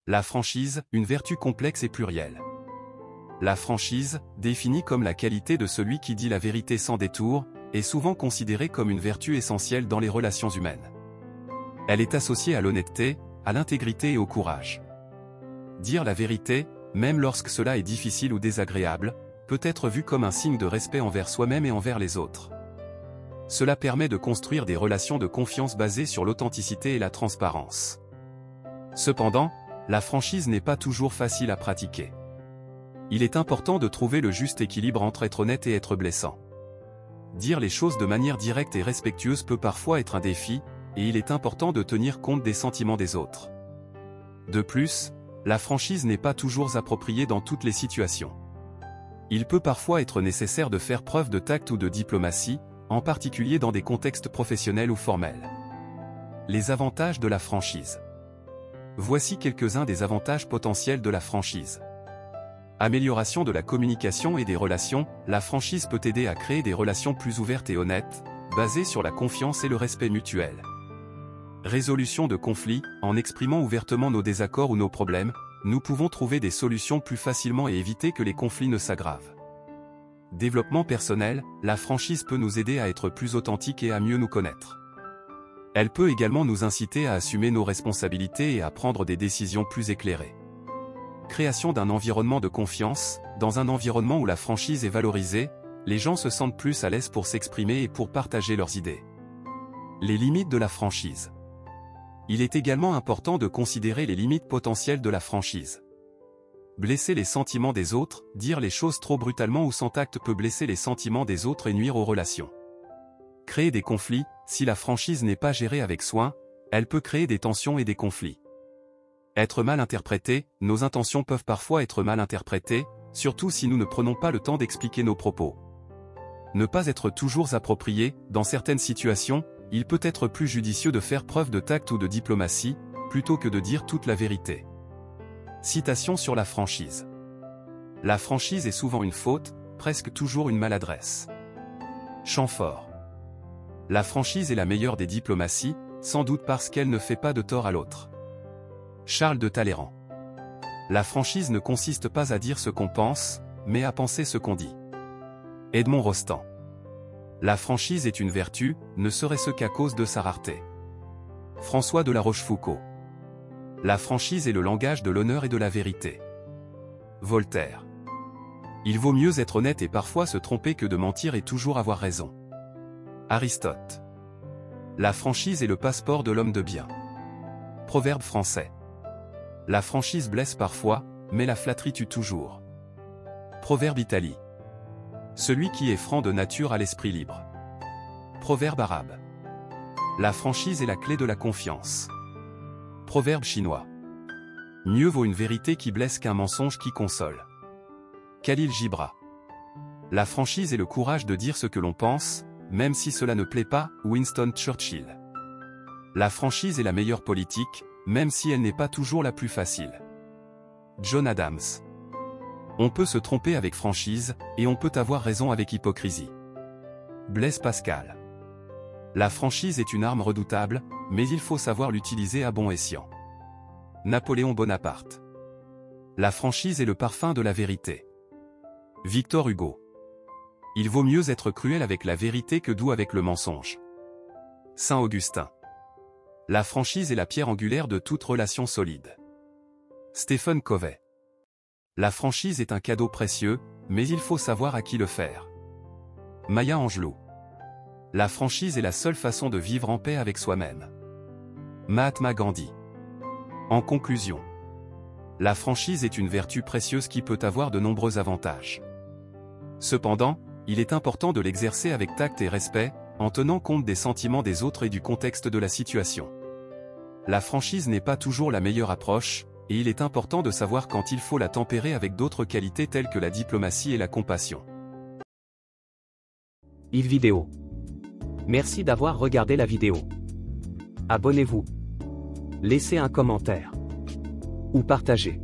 La franchise, une vertu complexe et plurielle. La franchise, définie comme la qualité de celui qui dit la vérité sans détour, est souvent considérée comme une vertu essentielle dans les relations humaines. Elle est associée à l'honnêteté, à l'intégrité et au courage. Dire la vérité, même lorsque cela est difficile ou désagréable, peut être vu comme un signe de respect envers soi-même et envers les autres. Cela permet de construire des relations de confiance basées sur l'authenticité et la transparence. Cependant, la franchise n'est pas toujours facile à pratiquer. Il est important de trouver le juste équilibre entre être honnête et être blessant. Dire les choses de manière directe et respectueuse peut parfois être un défi, et il est important de tenir compte des sentiments des autres. De plus, la franchise n'est pas toujours appropriée dans toutes les situations. Il peut parfois être nécessaire de faire preuve de tact ou de diplomatie, en particulier dans des contextes professionnels ou formels. Les avantages de la franchise. Voici quelques-uns des avantages potentiels de la franchise. Amélioration de la communication et des relations, la franchise peut aider à créer des relations plus ouvertes et honnêtes, basées sur la confiance et le respect mutuel. Résolution de conflits, en exprimant ouvertement nos désaccords ou nos problèmes, nous pouvons trouver des solutions plus facilement et éviter que les conflits ne s'aggravent. Développement personnel, la franchise peut nous aider à être plus authentiques et à mieux nous connaître. Elle peut également nous inciter à assumer nos responsabilités et à prendre des décisions plus éclairées. Création d'un environnement de confiance, dans un environnement où la franchise est valorisée, les gens se sentent plus à l'aise pour s'exprimer et pour partager leurs idées. Les limites de la franchise. Il est également important de considérer les limites potentielles de la franchise. Blesser les sentiments des autres, dire les choses trop brutalement ou sans tact peut blesser les sentiments des autres et nuire aux relations. Créer des conflits, si la franchise n'est pas gérée avec soin, elle peut créer des tensions et des conflits. Être mal interprété, nos intentions peuvent parfois être mal interprétées, surtout si nous ne prenons pas le temps d'expliquer nos propos. Ne pas être toujours approprié, dans certaines situations, il peut être plus judicieux de faire preuve de tact ou de diplomatie, plutôt que de dire toute la vérité. Citation sur la franchise. La franchise est souvent une faute, presque toujours une maladresse. Champ fort. La franchise est la meilleure des diplomaties, sans doute parce qu'elle ne fait pas de tort à l'autre. Charles de Talleyrand. La franchise ne consiste pas à dire ce qu'on pense, mais à penser ce qu'on dit. Edmond Rostand. La franchise est une vertu, ne serait-ce qu'à cause de sa rareté. François de La Rochefoucauld. La franchise est le langage de l'honneur et de la vérité. Voltaire. Il vaut mieux être honnête et parfois se tromper que de mentir et toujours avoir raison. Aristote. La franchise est le passeport de l'homme de bien. Proverbe français. La franchise blesse parfois, mais la flatterie tue toujours. Proverbe italien. Celui qui est franc de nature a l'esprit libre. Proverbe arabe. La franchise est la clé de la confiance. Proverbe chinois. Mieux vaut une vérité qui blesse qu'un mensonge qui console. Khalil Gibran. La franchise est le courage de dire ce que l'on pense, même si cela ne plaît pas, Winston Churchill. La franchise est la meilleure politique, même si elle n'est pas toujours la plus facile. John Adams. On peut se tromper avec franchise, et on peut avoir raison avec hypocrisie. Blaise Pascal. La franchise est une arme redoutable, mais il faut savoir l'utiliser à bon escient. Napoléon Bonaparte. La franchise est le parfum de la vérité. Victor Hugo. Il vaut mieux être cruel avec la vérité que doux avec le mensonge. Saint Augustin. La franchise est la pierre angulaire de toute relation solide. Stephen Covey. La franchise est un cadeau précieux, mais il faut savoir à qui le faire. Maya Angelou. La franchise est la seule façon de vivre en paix avec soi-même. Mahatma Gandhi. En conclusion, la franchise est une vertu précieuse qui peut avoir de nombreux avantages. Cependant, il est important de l'exercer avec tact et respect, en tenant compte des sentiments des autres et du contexte de la situation. La franchise n'est pas toujours la meilleure approche, et il est important de savoir quand il faut la tempérer avec d'autres qualités telles que la diplomatie et la compassion. Vidéo. Merci d'avoir regardé la vidéo. Abonnez-vous. Laissez un commentaire. Ou partagez.